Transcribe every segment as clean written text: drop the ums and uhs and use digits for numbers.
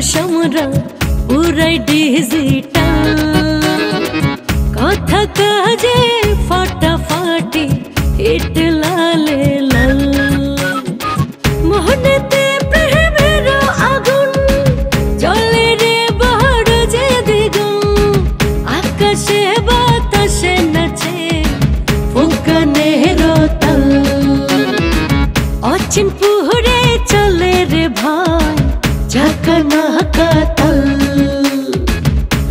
মানুষ আমরা পুরাই ডিজিটাল, কথা কাজে ফাটাফাটি হিট লালে লাল, মোহনেতে প্রেমের আগুন জ্বলে রে বড় যে দ্বিগুণ, আকাশে বাতাসে নাচে ফুঁকানের তাল, অচিন পুহরে চলে রে ভাই ঝাঁকানা কাতাল,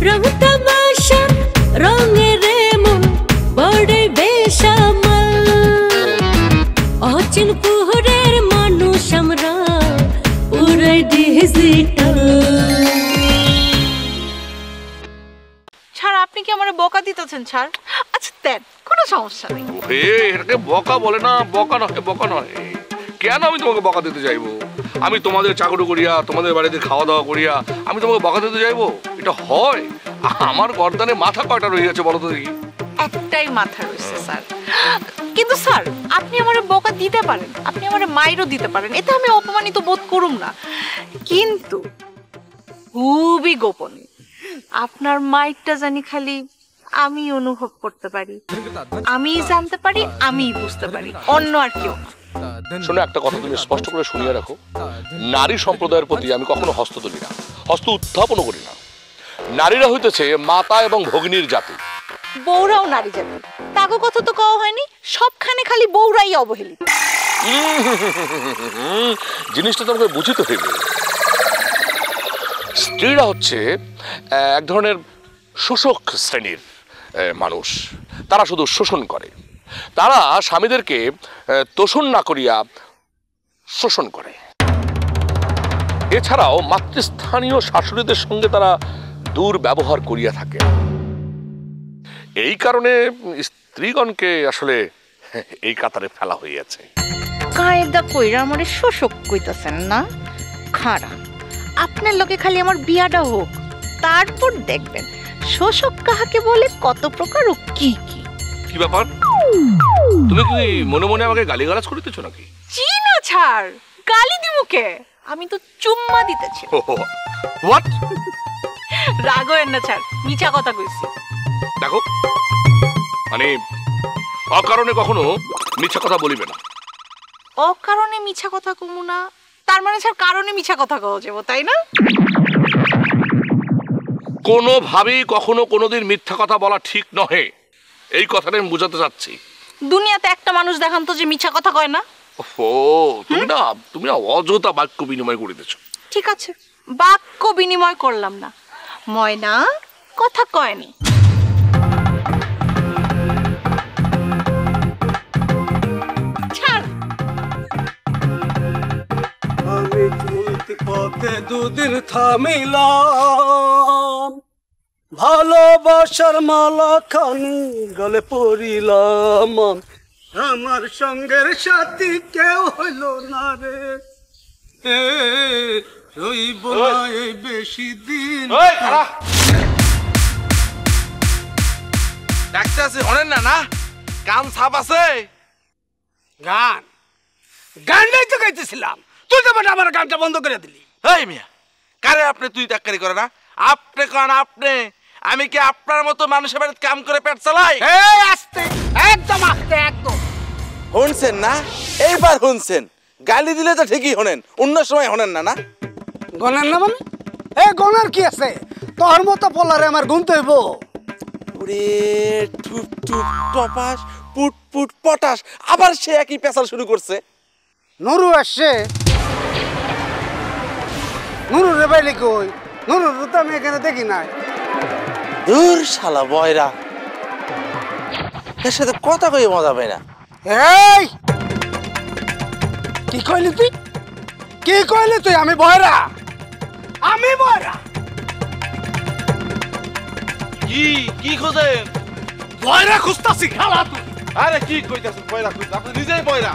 রং তামাশা রঙে রে মন বড় বেশামাল, অচিন পুহরের মানুষ আমরা পুরাই ডিজিটাল। ছাড়, আপনি কি আমারে বকা দিতেছেন? ছাড়, আচ্ছা দেন, কোনো সমস্যা নেই। এটাকে বকা বলে না, বকা নয়, বকা নয়। কেন আমি তোমাকে বকা দিতে চাইবো? আমি তোমাদের চাকরি করিয়া, তোমাদের বাড়িতে খাওয়া দাওয়া করিয়া আমি তোমাকে বকা দিতে চাইবো? এটা হয়? আমার গর্দানে মাথা কয়টা রয়ে গেছে বলো তো দেখি? একটাই মাথা রয়েছে স্যার। কিন্তু স্যার, আপনি আমারে বকা দিতে পারেন, আপনি আমারে মাইরও দিতে পারেন, এতে আমি অপমানিত বোধ করুম না। কিন্তু খুবই গোপনে আপনার মাইরটা জানি খালি আমি অনুভব করতে পারি, আমি জানতে পারি, আমি বুঝতে পারি, অন্য আর কেউ না। শোনো, একটা কথা তুমি স্পষ্ট করে শুনিয়ে রাখো, নারী সম্প্রদায়ের প্রতি আমি কখনো হস্ত তুলি না, হস্ত উত্থাপনও করি না। নারীরা হইতেছে মাতা এবং ভগ্নীর জাতি। বউরাও নারী জাতি, তাগো কথা তো কওয়া হয়নি, সবখানে খালি বউরাই অবহেলিত। জিনিসটা তোমাকে বুঝিতে হইবে। স্ত্রীরা হচ্ছে এক ধরনের শোষক শ্রেণীর মানুষ, তারা শুধু শোষণ করে, তারা স্বামীদেরকে তোষণ না করিয়া শোষণ করে। এছাড়াও মাতৃস্থানীয় শাশুড়িদের সঙ্গে তারা দুর্ব্যবহার করিয়া থাকে। এই কারণে স্ত্রীগণকে আসলে এই কাতারে ফেলা হইয়াছে। কায়দা কইরা আমারে শোষক কইতাছেন না? খারাপ, আপনার লোকে খালি আমার বিয়াটা হোক, তারপর দেখবেন শোষক কাহাকে বলে, কত প্রকার ও কি কি। কি ব্যাপার, তুমি কি মনে মনে আমাকে গালিগালাজ করিতেছ নাকি? জি না ছাড়, গালি দিমুকে, আমি তো চুম্মা দিতেছি। হোয়াট? রাগ হয়েন না ছাড়, মিছা কথা কইছি। দেখো, মানে অকারণে কখনো মিথ্যা কথা বলিবে না। অকারণে মিছা কথা কমু না, তার মানে ছাড় কারণে মিছা কথা কওয়া যাবে, তাই না? কোনোভাবেই কখনো কোনোদিন মিথ্যা কথা বলা ঠিক নহে, এই কথাটা আমি বুঝাতে চাচ্ছি। দুনিয়াতে একটা মানুষ দেখান তো যে মিছা কথা কয় না। ও তুমি না অযথা বাক্য বিনিময় করিতেছ। ঠিক আছে, বাক্য বিনিময় করলাম না, ময়না কথা কয়নি। আমি চলতি পথে দুদিন থামিলাম, ভালোবাসার মালা খানি গলে পড়িলাম, আমার সঙ্গের সাথী কেউ হইল না রে, রইব না এই বেশি দিন। ডাকতে আছে হনেন না, না কান ছাপ আছে? গান গানটাই তো গাইতেছিলাম, তুই তো আমার গানটা বন্ধ করে দিলি। এই মিয়া, কারে আপনি তুই তাক্কারি করে না? আপনি কান আপনি, আমি কি আপনার মতো মানুষের বাড়িতে কাম করে পেট চালাই? এই আস্তে, একদম আস্তে, একদম। শুনছেন না? এইবার শুনছেন। গালি দিলে তো ঠিকই শোনেন, অন্য সময় শোনেন না। না গনের না মানে? এ গনের কি আছে? তোর মতো পোলারে আমার গুনতে হইব। ওরে টুপ টুপ টপাস পুট পুট পটাস, আবার সে একই পেশাল শুরু করছে। নুরু আসছে, নুরু রে বাইলে কই? নুরু তো আমি এখানে দেখি নাই। দূর শালা বয়রা, এর সাথে কথা কই মজা পাই না। এই কি কইলি তুই? কি কইলি তুই? আমি বয়রা, আমি বয়রা। কি কি খোঁজেন? বয়রা খুঁজতাছি খালা তুই। আরে কি কইতাছেন বয়রা খুঁজতে? আপনি নিজেই বয়রা।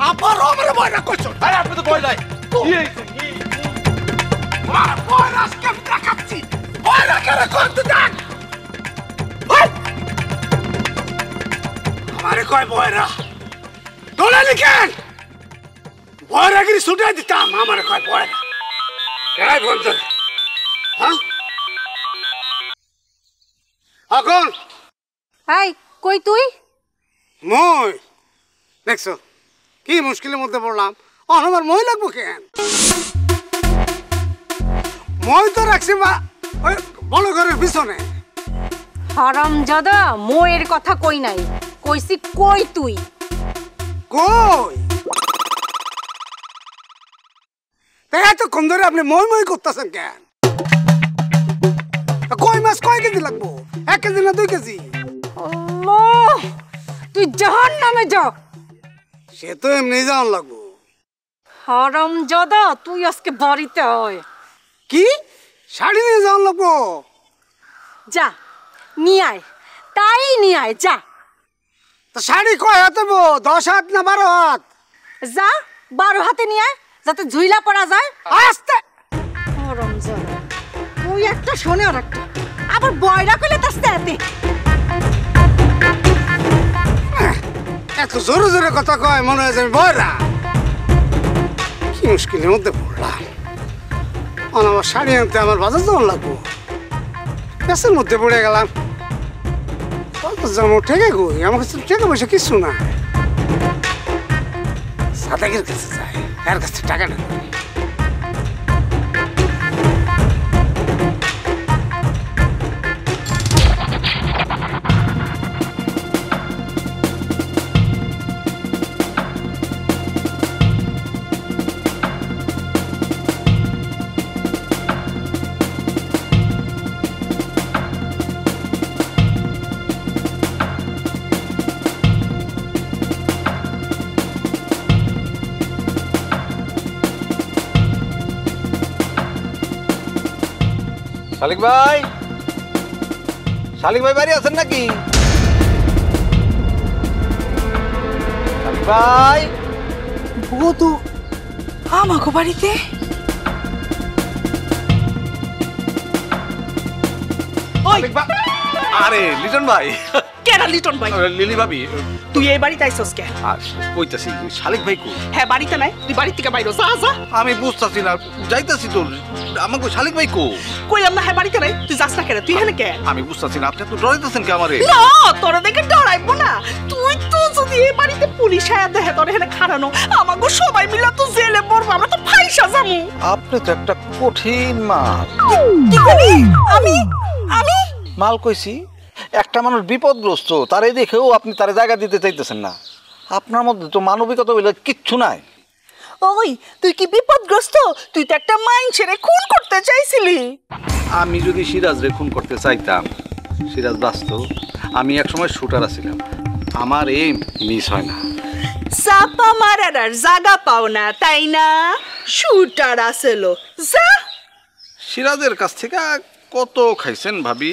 আবারও আমার বয়রা কইছো? আরে আপনি তো বয়রাই। কি হইছে? কি আমার বয়রা আজকে আমি দেখাচ্ছি। বয়রা কেন করতে দেখ? আমারে কয় বয়রা, তোলা লিখেন বয়রাগিরি ছুটে দিতাম। আমারে কয় বয়রা, কেরাই বলছেন হ্যাঁ এখন এই কই তুই? মই দেখছো কি মুশকিলের মধ্যে পড়লাম। আমার মই লাগবো কেন? মই তো রাখছি বা ওই বড় ঘরের পিছনে। হারামজাদা, মোয়ের কথা কই নাই, কইছি কই তুই? কই তাই এতক্ষণ ধরে আপনি মই মই করতেছেন কেন? কই মাছ কয় কেজি লাগবো? 1 কেজি না 2 কেজি? আল্লাহ, তুই জাহান্নামে যা। সে তো এমনি যাওয়ান লাগবো। হারামজাদা, তুই আজকে বাড়িতে আয়। কি শাড়ি নিয়ে যাওয়ান লাগবো? যা নিয়ে আয়, তাই নিয়ে আয়, যা। তা শাড়ি কয় হাত হবো? 10 হাত না 12 হাত? যা 12 হাতে নিয়ে আয়, যাতে ঝুইলা পড়া যায়। আস্তে হারামজাদা, তুই একটা শোনে আর একটা, আবার বয়রা কইলে তাস্তে এতে। এত জোরে জোরে কথা কয় মনে হয় আমি বয়রা। কি মুশকিলের মধ্যে পড়লাম। আমার শাড়ি আনতে আমার বাজার যাওয়ার লাগবো। পেছনের মধ্যে পড়ে গেলাম। যেমন ঠেকে গই, আমার কাছে টাকা পয়সা কিছু না। সাদাকের কাছে যায়, এর কাছে টাকা নেই। শালিক ভাই, শালিক ভাই বাড়ি আছেন নাকি? শালিক ভাই, বধু আমাকে বাড়িতে? শালিক ভাই, আরে লিটন ভাই। কেরা লিটন ভাই? লিলি ভাবি, তুই এই বাড়িতে আইছস কে? কইতাছি শালিক ভাই কই? হ্যাঁ বাড়িতে নাই, তুই বাড়ি থেকে বাইরে যা যা। আমি বুঝতাছি না, যাইতাছি তো। আমাকে শালিক ভাই কই? কইলাম না হ্যাঁ বাড়িতে নাই, তুই যাস না কেন? তুই এখানে কে? আমি বুঝতাছি না, আপনি তো ডরাইতেছেন কে আমারে? না তোরা দেখে ডরাইবো না। তুই তো যদি এই বাড়িতে পুলিশ আয়া দেখে তোর এখানে খাড়ানো, আমাকে সবাই মিলে তো জেলে পড়বো, আমরা তো ফাইসা যামু। আপনি তো একটা কঠিন মাল। কি করি? আমি আমি মাল কইছি, একটা মানুষ বিপদগ্রস্ত, তারে দেখেও আপনি তারে জায়গা দিতে চাইতেছেন না। আপনার মধ্যে তো মানবিকতা বলে কিচ্ছু নাই। ওই তুই কি বিপদগ্রস্ত? তুই তো একটা মাইনছেরে খুন করতে চাইছিলি। আমি যদি সিরাজরে খুন করতে চাইতাম, সিরাজ বাঁচত। আমি একসময় শুটার ছিলাম, আমার এই মিস হয় না। চাপা মারার আর জায়গা পাও না, তাই না? শুটার আসলো যা। সিরাজের কাছ থেকে কত খাইছেন ভাবি?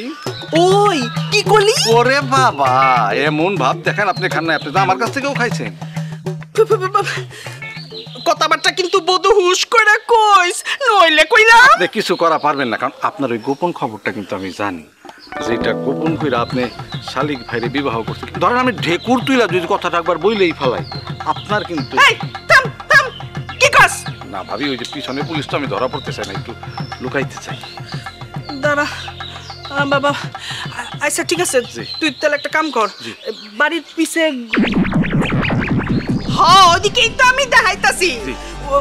ওই কি করলি? ওরে বাবা, এমন ভাব দেখেন আপনি খান না, আপনি তো আমার কাছ থেকেও খাইছেন। কথাবার্তা কিন্তু বধু হুশ করে কইস, নইলে কইলা আপনি কিছু করা পারবেন না, কারণ আপনার ওই গোপন খবরটা কিন্তু আমি জানি। যেটা গোপন কইরা আপনি শালিক ভাইরে বিবাহ করছেন। ধরেন আমি ঢেকুর তুইলা যদি কথাটা একবার বইলেই ফেলাই, আপনার কিন্তু এই থাম থাম, কি কস? না ভাবি, ওই যে পিছনে পুলিশ, তো আমি ধরা পড়তে চাই না, একটু লুকাইতে চাই। দাঁড়া বাবা, আচ্ছা ঠিক আছে, তুই তাহলে একটা কাম কর, বাড়ির পিছে হ্যাঁ ওদিকেই তো আমি দেখাইতাছি,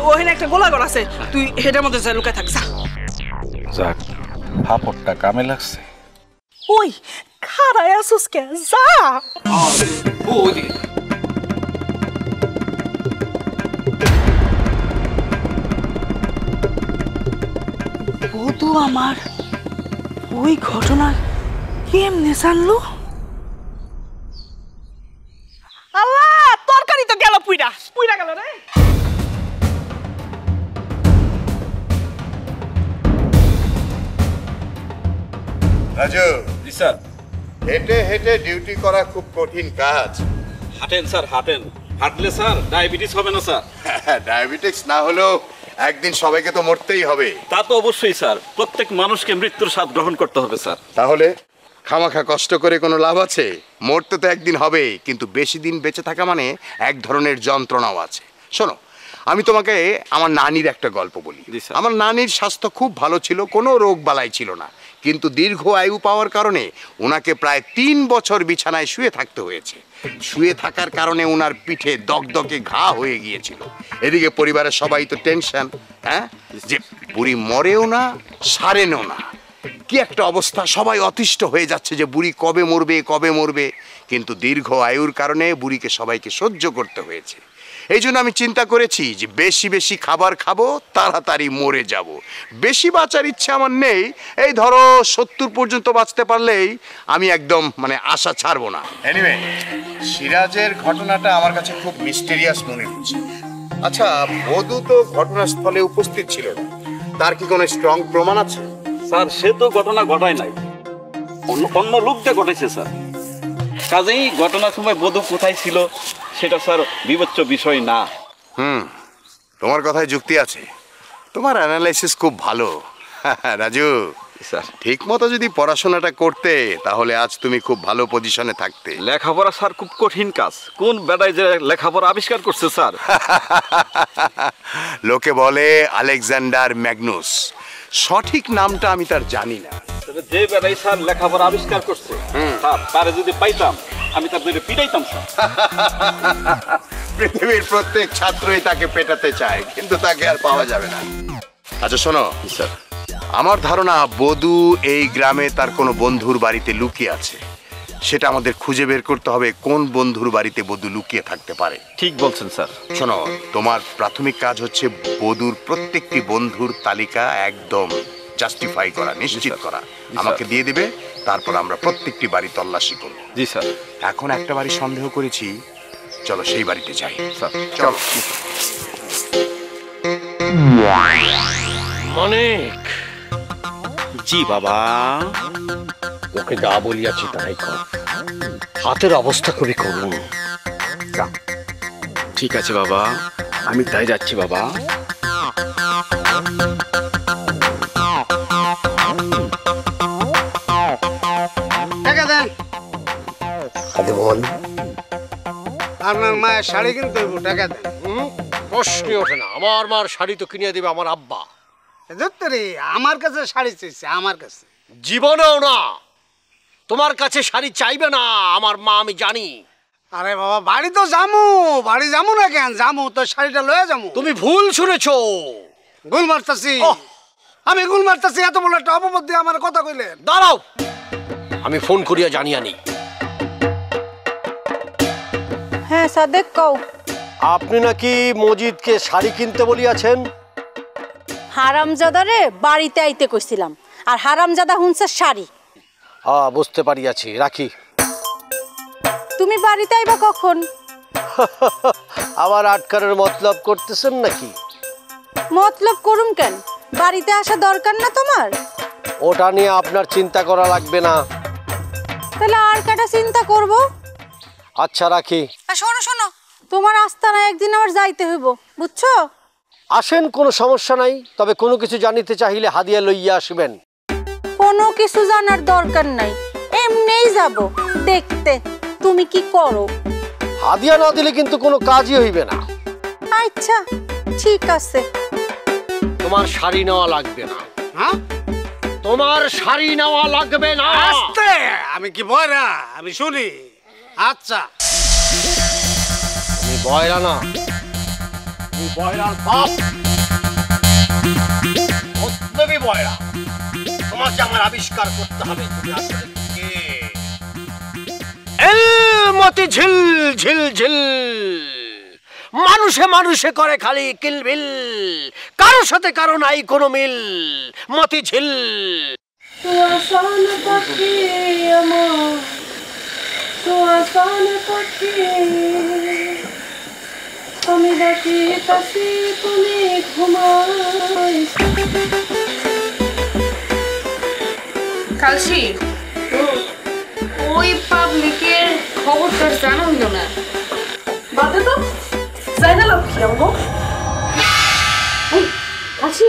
ওখানে একটা গোলাঘর আছে, তুই হেডের মধ্যে যা লুকায় থাক। যাক, ফাপড়টা কামে লাগছে। ওই খারায় আসুস কে, যা। বধু আমার ওই ঘটনা কেমনে জানলো? আল্লাহ, তরকারি তো গেল পুইরা পুইরা গেল রে। রাজু, জি স্যার। হেঁটে হেঁটে ডিউটি করা খুব কঠিন কাজ। হাঁটেন স্যার, হাঁটেন। হাঁটলে স্যার ডায়াবেটিস হবে না স্যার? ডায়াবেটিক্স না হলেও একদিন সবাইকে তো মরতেই হবে। তা তো অবশ্যই স্যার, প্রত্যেক মানুষকে মৃত্যুর স্বাদ গ্রহণ করতে হবে স্যার। তাহলে খামাখা কষ্ট করে কোনো লাভ আছে? মরতে তো একদিন হবেই, কিন্তু বেশি দিন বেঁচে থাকা মানে এক ধরনের যন্ত্রণাও আছে। শোনো, আমি তোমাকে আমার নানির একটা গল্প বলি। আমার নানির স্বাস্থ্য খুব ভালো ছিল, কোনো রোগ বালাই ছিল না, কিন্তু দীর্ঘ আয়ু পাওয়ার কারণে ওনাকে প্রায় 3 বছর বিছানায় শুয়ে থাকতে হয়েছে। শুয়ে থাকার কারণে ওনার পিঠে দগদগে ঘা হয়ে গিয়েছিল। এদিকে পরিবারের সবাই তো টেনশন, হ্যাঁ, যে বুড়ি মরেও না সারেনও না, কি একটা অবস্থা। সবাই অতিষ্ঠ হয়ে যাচ্ছে যে বুড়ি কবে মরবে কবে মরবে। কিন্তু দীর্ঘ আয়ুর কারণে বুড়িকে সবাইকে সহ্য করতে হয়েছে। এই জন্য আমি চিন্তা করেছি যে বেশি বেশি খাবার খাবো, তাড়াতাড়ি মরে যাব। বেশি বাঁচার ইচ্ছে আমার নেই। এই ধরো 70 পর্যন্ত বাঁচতে পারলেই আমি একদম মানে আশা ছাড়বো না। এনিওয়ে, সিরাজের ঘটনাটা আমার কাছে খুব মিস্টেরিয়াস মনে হচ্ছে। আচ্ছা, বধূ তো ঘটনাস্থলে উপস্থিত ছিল না, তার কি কোনো স্ট্রং প্রমাণ আছে? স্যার সে তো ঘটনা ঘটায় নাই, অন্য লোকটা ঘটেছে স্যার। কাজেই ঘটনার সময় বধূ কোথায় ছিল সেটা স্যার বিবেচ্য বিষয় না। তোমার কথায় যুক্তি আছে, তোমার অ্যানালাইসিস খুব ভালো। রাজু স্যার, ঠিক মতো যদি পড়াশোনাটা করতে তাহলে আজ তুমি খুব ভালো পজিশনে থাকতে। লেখাপড়া স্যার খুব কঠিন কাজ। কোন বেটায় যে লেখাপড়া আবিষ্কার করছে স্যার? লোকে বলে আলেকজান্ডার ম্যাগনুস, সঠিক নামটা আমি তার জানি না। যে বেটাই স্যার লেখাপড়া আবিষ্কার করছে স্যার, তারে যদি পাইতাম আমি তার ধরে পিটাইতাম স্যার। পৃথিবীর প্রত্যেক ছাত্রই তাকে পেটাতে চায়, কিন্তু তাকে আর পাওয়া যাবে না। আচ্ছা শোনো স্যার, আমার ধারণা বধূ এই গ্রামে তার কোনো বন্ধুর বাড়িতে লুকিয়ে আছে। সেটা আমাদের খুঁজে বের করতে হবে, কোন বন্ধুর বাড়িতে বধূ লুকিয়ে থাকতে পারে। ঠিক বলছেন স্যার। শোনো, তোমার প্রাথমিক কাজ হচ্ছে বধূর প্রত্যেকটি বন্ধুর তালিকা একদম জাস্টিফাই করা, নিশ্চিত করা। আমাকে দিয়ে দিবে, তারপর আমরা প্রত্যেকটি বাড়ি তল্লাশি করব। জি স্যার। এখন একটা বাড়ি সন্দেহ করেছি, চলো সেই বাড়িতে যাই। স্যার চলো। অনেক। জি বাবা। ওকে যা বলিয়াছি তাই কর। হাতের অবস্থা খুবই করুন। ঠিক আছে বাবা, আমি তাই যাচ্ছি বাবা। টাকা দেন। বল, আপনার মায়ের শাড়ি কিনতে হইব, টাকা দেন। প্রশ্নই ওঠে না। আমার মার শাড়ি তো কিনে দিবে আমার আব্বা। ধরতে আমার কাছে শাড়ি চাইছে, আমার কাছে। জীবনেও না, তোমার কাছে শাড়ি চাইবে না আমার মা, আমি জানি। আরে বাবা, বাড়ি তো যামু, বাড়ি যামু না কেন, যামু তো শাড়িটা লয়ে যামু। তুমি ভুল শুনেছো। গুল মারতাছি, আমি গুল মারতাছি। এত বড় একটা অপবাদ দিয়ে আমার কথা কইলেন। দাঁড়াও, আমি ফোন করিয়া জানিয়া নি। হ্যাঁ সাদেক, কও। আপনি নাকি মজিদকে শাড়ি কিনতে বলিয়াছেন? হারামজাদারে বাড়িতে আইতে কইছিলাম, আর হারামজাদা হুনছে শাড়ি। হ্যাঁ, বুঝতে পারিয়াছি, রাখি। তুমি বাড়িতে আইবা কখন? আবার আটকারের মতলব করতেছেন নাকি? মতলব করুম কেন, বাড়িতে আসা দরকার না তোমার? ওটা নিয়ে আপনার চিন্তা করা লাগবে না। তাহলে আর কাটা চিন্তা করব। আচ্ছা, রাখি। শোনো শোনো, তোমার আস্তানায় একদিন আমার যাইতে হইব, বুঝছো? আসেন, কোনো সমস্যা নাই। তবে কোনো কিছু জানিতে চাইলে হাদিয়া লইয়া আসবেন। কোনো কিছু জানার দরকার নাই, এমনিই যাব দেখতে তুমি কি করো। হাদিয়া না দিলে কিন্তু কোনো কাজই হইবে না। আচ্ছা ঠিক আছে। তোমার শাড়ি নেওয়া লাগবে না। হ্যাঁ, তোমার শাড়ি নেওয়া লাগবে না। আস্তে, আমি কি বয়রা? আমি শুনি। আচ্ছা, তুমি বয়রা না, তুমি বয়রার বাপ। তুমি বয়রা, তোমাকে আমার আবিষ্কার করতে হবে তুমি আসলে কে। মতি ঝিল ঝিল ঝিল, মানুষে মানুষে করে খালি কিলবিল, কারো সাথে কারো নাই কোনো মিল। মতি ঝিল। আমি ডাকি তাসি, তুমি ঘুমাই। কালসি, ওই পাবলিকের খবরটা জানো হইল না। বাদে তো যাই না, লক্ষ্মী আমগো। কালসি,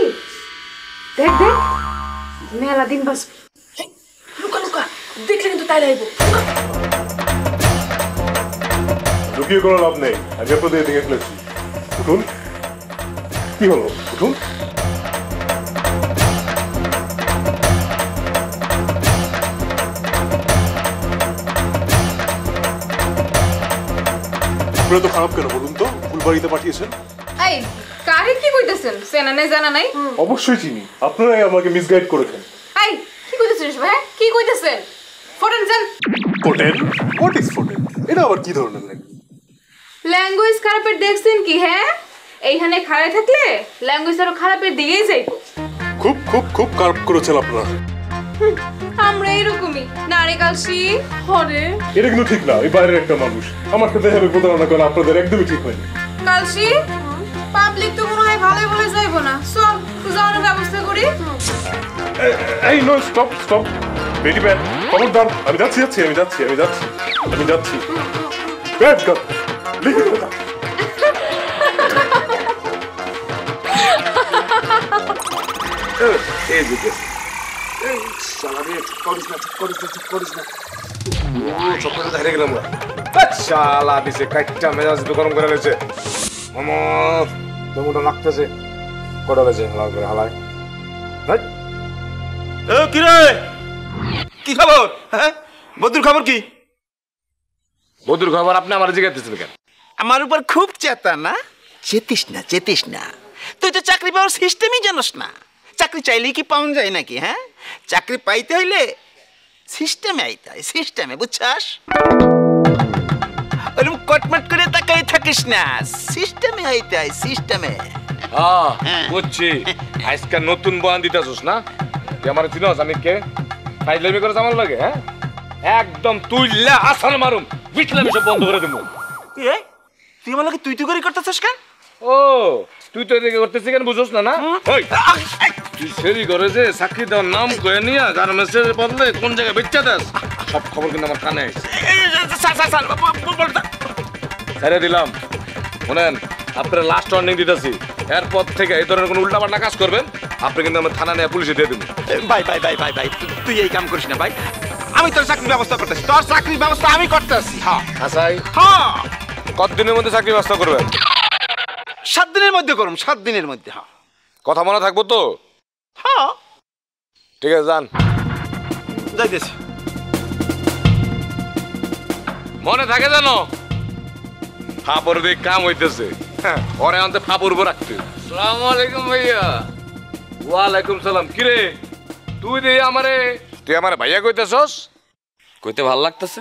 দেখ দেখ, মেলা দিন বাঁচবি। লুকা লুকা, দেখলে কিন্তু তাই লাগবো। লুকিয়ে কোনো লাভ নেই, আমি আপনাদের দেখে ফেলেছি। উঠুন। কি হলো উঠুন। আপনারা তো খারাপ কেন বলুন তো? ফুলবাড়িতে পাঠিয়েছেন। এই কারে কি কইতেছেন? চেনা নাই জানা নাই? অবশ্যই চিনি, আপনারাই আমাকে মিসগাইড করেছেন। এই কি কইতেছিস ভাই? কি কইতেছেন? ফোটেন যান। ফোটেন? হোয়াট ইজ ফোটেন? এটা আবার কি ধরনের ল্যাঙ্গুয়েজ? ল্যাঙ্গুয়েজ খারাপের দেখছেন কি? হ্যাঁ, এইখানে খাড়ায় থাকলে ল্যাঙ্গুয়েজ আরো খারাপের দিকেই যাইব। খুব খুব খুব খারাপ করেছেন আপনারা। আমরা এরকমই না রে কালসি। হরে এটা কিন্তু ঠিক না, এই বাইরের একটা মানুষ আমার সাথে এভাবে প্রতারণা করা আপনাদের একদমই ঠিক হয়নি। কালসি পাবলিক তো মনে হয় ভালোই বলে যাইবো না। চল যাওয়ার ব্যবস্থা করি। এই no, stop stop, very bad, খবরদার। আমি যাচ্ছি যাচ্ছি আমি যাচ্ছি আমি যাচ্ছি আমি যাচ্ছি। ব্যাড গড, লিখে দাও। এই দিকে এই শালারে করিস না করিস না ও চক্করে ধরে গেলাম শালা দিছে কাটটা মেজাজ গরম করে লেছে মামা তোমরা লাগতেছে কড়া লেছে হালা করে হালায় এ কি রে, কি খবর? হ্যাঁ, বদুর খবর কি? বদুর খবর আপনি আমার জিজ্ঞাসা কেন? আমার উপর খুব চেতা না? চেতিস না, তুই তো চাকরি পাওয়ার সিস্টেমই জানোস না। চাকরি চাইলেই কি পাওয়া যায় নাকি? হ্যাঁ, চাকরি পাইতে হইলে সিস্টেমে আইতে হয়, সিস্টেমে, বুঝছাস? ওরকম কটমট করে তাকাই থাকিস না, সিস্টেমে আইতে হয়, সিস্টেমে। বুঝছি, আজকে নতুন বয়ান দিতেছস না? তুই আমার চিনস আমি কে? ফাইজলামি করে আমার লাগে? হ্যাঁ, একদম তুইলা আসান মারুম, বিটলামি সব বন্ধ করে দেবো। তুই আমার লাগে তুই করে করতেছিস কেন? ও তুই তো এদিকে করতেছিস কেন বুঝছ না? না তুই সেরি করে যে চাকরি দেওয়ার নাম কয়ে নিয়ে গার্মেন্টসের বদলে কোন জায়গায় বেচা দেস সব খবর কিন্তু আমার কানে ছেড়ে দিলাম। শোনেন, আপনার লাস্ট ওয়ার্নিং দিতেছি, এরপর থেকে এই ধরনের কোনো উল্টাপাল্টা কাজ করবেন আপনি কিন্তু আমার থানা নিয়ে পুলিশে দিয়ে দেবো। ভাই ভাই ভাই ভাই ভাই তুই এই কাম করিস না ভাই, আমি তোর চাকরির ব্যবস্থা করতেছি, তোর চাকরির ব্যবস্থা আমি করতেছি। হ্যাঁ হ্যাঁ, কতদিনের মধ্যে চাকরি ব্যবস্থা করবেন? 7 দিনের মধ্যে করুন, 7 দিনের মধ্যে। হ্যাঁ, কথা মনে থাকবো তো? হ্যাঁ ঠিক আছে, যান। যাইতেছি। মনে থাকে জানো, ফাপড় দিয়ে কাম হইতেছে। ওরে আনতে ফাপড় উপর রাখতে। আসসালামু আলাইকুম ভাইয়া। ওয়ালাইকুম সালাম। কিরে তুই দিয়ে তুই আমারে ভাইয়া কইতেছস? কইতে ভাল লাগতেছে।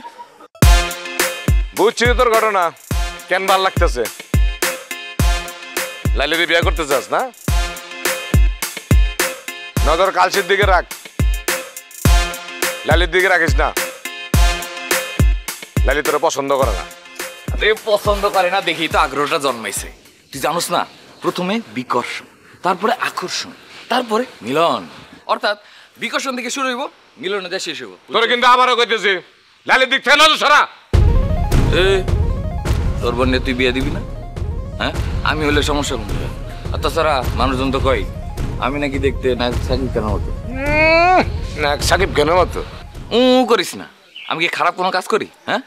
বুঝছি তোর ঘটনা, কেন ভাল লাগতেছে? লাইলি দিয়ে বিয়ে করতে চাস না? নজর কালসির দিকে রাখ, লালির দিকে রাখিস না। লালি তোরা পছন্দ করে না। আরে পছন্দ করে না দেখি তো আগ্রহটা জন্মাইছে। তুই জানোস না, প্রথমে বিকর্ষণ, তারপরে আকর্ষণ, তারপরে মিলন। অর্থাৎ বিকর্ষণ থেকে শুরু হইব, মিলনে যা শেষ হইব। তোরা কিন্তু আবারও কইতেছি লালির দিক থেকে নজর সরা। তোর বোনে তুই বিয়ে দিবি না? হ্যাঁ, আমি হলে সমস্যা কোনটা? আর তাছাড়া মানুষজন তো কয় আমি নাকি দেখতে না সাকিব কেন মতো। না সাকিব কেন মতো করিস না। আমি কি খারাপ কোনো কাজ করি? হ্যাঁ,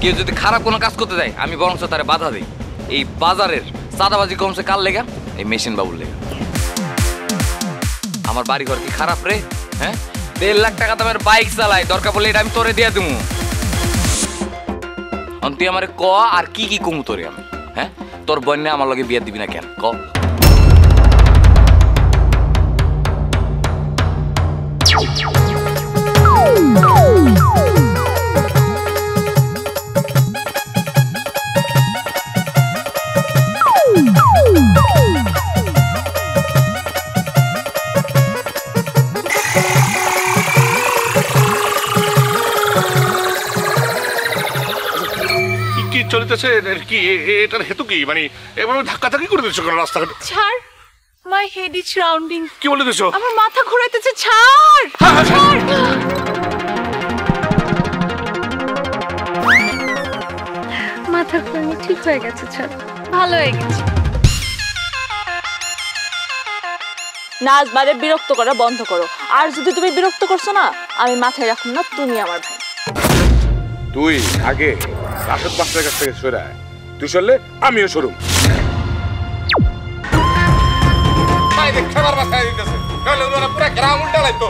কেউ যদি খারাপ কোনো কাজ করতে যায় আমি বরঞ্চ তারে বাধা দিই। এই বাজারের চাঁদাবাজি কমছে কার লেগা? এই মেশিন বাবুর লেগা। আমার বাড়ি ঘর কি খারাপ রে? হ্যাঁ, 1.5 লাখ টাকা দামের বাইক চালাই, দরকার পড়লে এটা আমি তোরে দিয়ে দেবো। তুই আমার ক আর কি কি কমু তোরে আমি? হ্যাঁ, তোর বন্যা আমার লগে বিয়ে দিবি না কেন ক? চলিতেছে কি? এটার হেতু কি? মানে এভাবে ধাক্কাধাক্কি করে দিচ্ছ কেন রাস্তাঘাটে? ছাড়, মাই হেড ইজ রাউন্ডিং। কি বলে দিছো? আমার মাথা ঘোরাইতেছে। ছাড় ছাড়। মাথা ঘোরানো ঠিক হয়ে গেছে। ছাড়, ভালো হয়ে গেছে। নাচ বাইরে বিরক্ত করা বন্ধ করো। আর যদি তুমি বিরক্ত করছো না, আমি মাথায় রাখুন না তুমি আমার ভাই। তুই আগে রাশেদ মাস্টারের কাছ থেকে সরে আয়, তুই সরলে আমিও সরুম। আয় দেখে আবার বাসায় দিতেছে নইলে ওরা পুরো গ্রাম উল্টা লাগতো